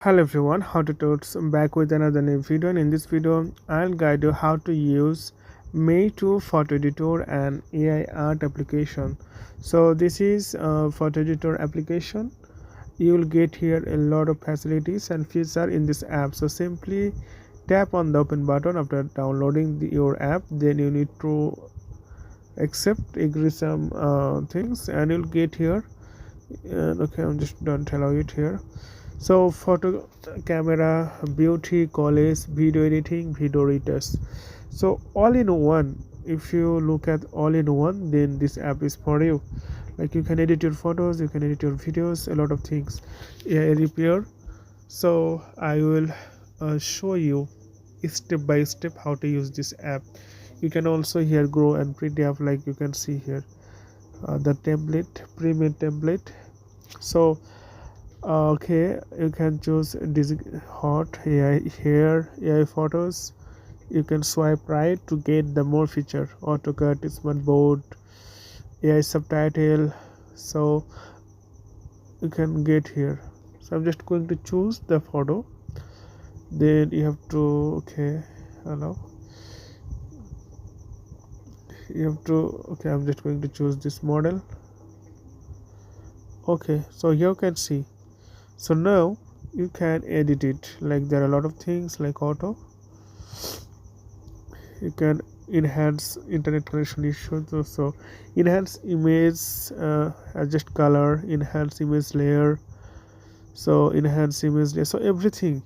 Hello everyone, how to totes back with another new video, and in this video I'll guide you how to use Meitu photo editor and AI art application. So this is a photo editor application. You will get here a lot of facilities and features in this app. So simply tap on the open button after downloading your app. Then you need to accept agree some things and you'll get here. Okay, I'm just don't allow it here. So photo, camera, beauty, collage, video editing, video readers, so all in one. If you look at all in one, then this app is for you. Like, you can edit your photos, you can edit your videos, a lot of things. AI repair. So I will show you step by step how to use this app. You can also here grow and print app, like you can see here, the template, pre-made template. So okay, you can choose hot AI here, AI photos. You can swipe right to get the more feature. AutoCAD, smart board, AI subtitle. So you can get here. So I'm just going to choose the photo. Then you have to, okay, hello. You have to, okay, I'm just going to choose this model. Okay, so here you can see. So now you can edit it. Like, there are a lot of things like auto. You can enhance internet connection issues also, enhance image, adjust color, enhance image layer. So enhance image layer, so everything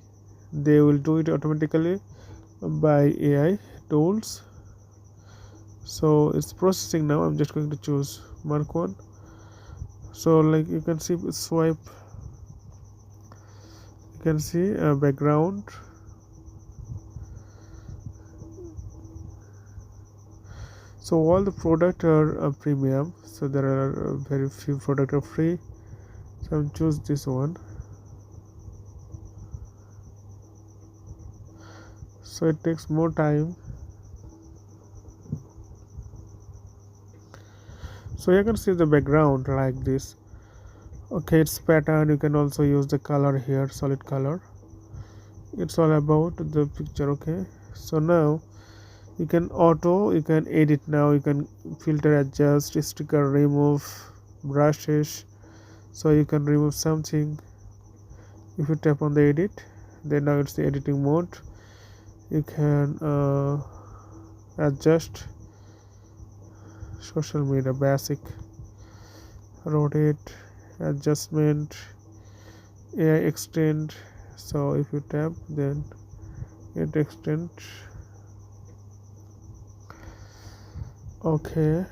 they will do it automatically by AI tools. So it's processing now. I'm just going to choose mark one. So like you can see, swipe, you can see background. So all the product are premium, so there are very few product are free. So I'm choose this one. So it takes more time. So you can see the background like this. Okay, it's pattern. You can also use the color here, solid color. It's all about the picture. Okay, so now you can auto, you can edit. Now you can filter, adjust, sticker, remove brushes. So you can remove something. If you tap on the edit, then now it's the editing mode. You can adjust social media basic, rotate, adjustment, AI extend. So if you tap, then it extend. Okay,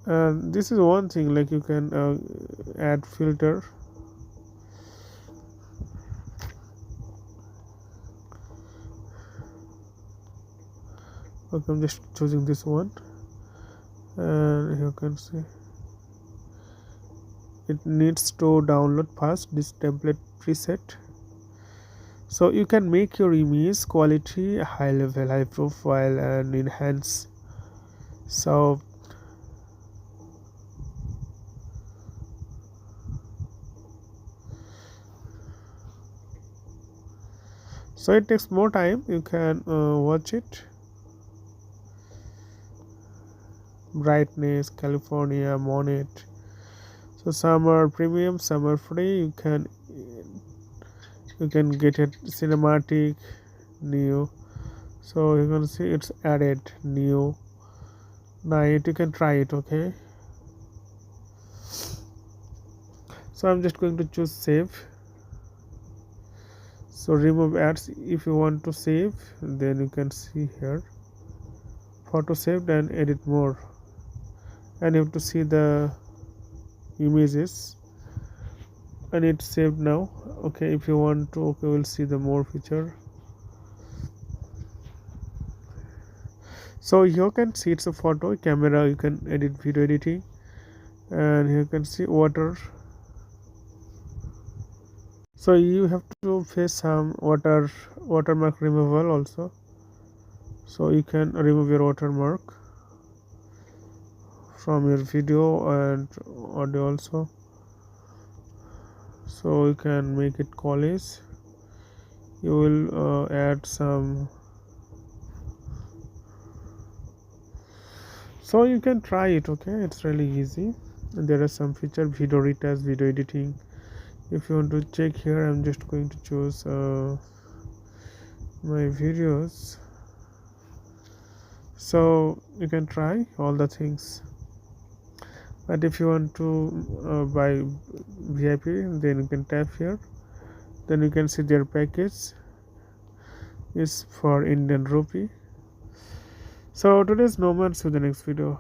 and this is one thing, like you can add filter. Okay, I'm just choosing this one, and you can see it needs to download first this template preset. So you can make your image quality high level, high profile, and enhance. So it takes more time. You can watch it. Brightness, California, Monet. So some are premium, some are free. You can get it cinematic, new. So you can see it's added new night. You can try it. Okay, so I'm just going to choose save. So remove ads. If you want to save, then you can see here photo saved and edit more, and you have to see the images, and it's saved now. Okay, if you want to, okay, we'll see the more feature. So you can see it's a photo, camera, you can edit video editing, and you can see water. So you have to face some watermark removal also. So you can remove your watermark from your video and audio also. So you can make it college. You will add some, so you can try it. Okay, it's really easy. There are some feature: video retouch, video editing. If you want to check here, I'm just going to choose my videos, so you can try all the things. But if you want to buy VIP, then you can tap here. Then you can see their package is for Indian rupee. So today's no more. See you in the next video.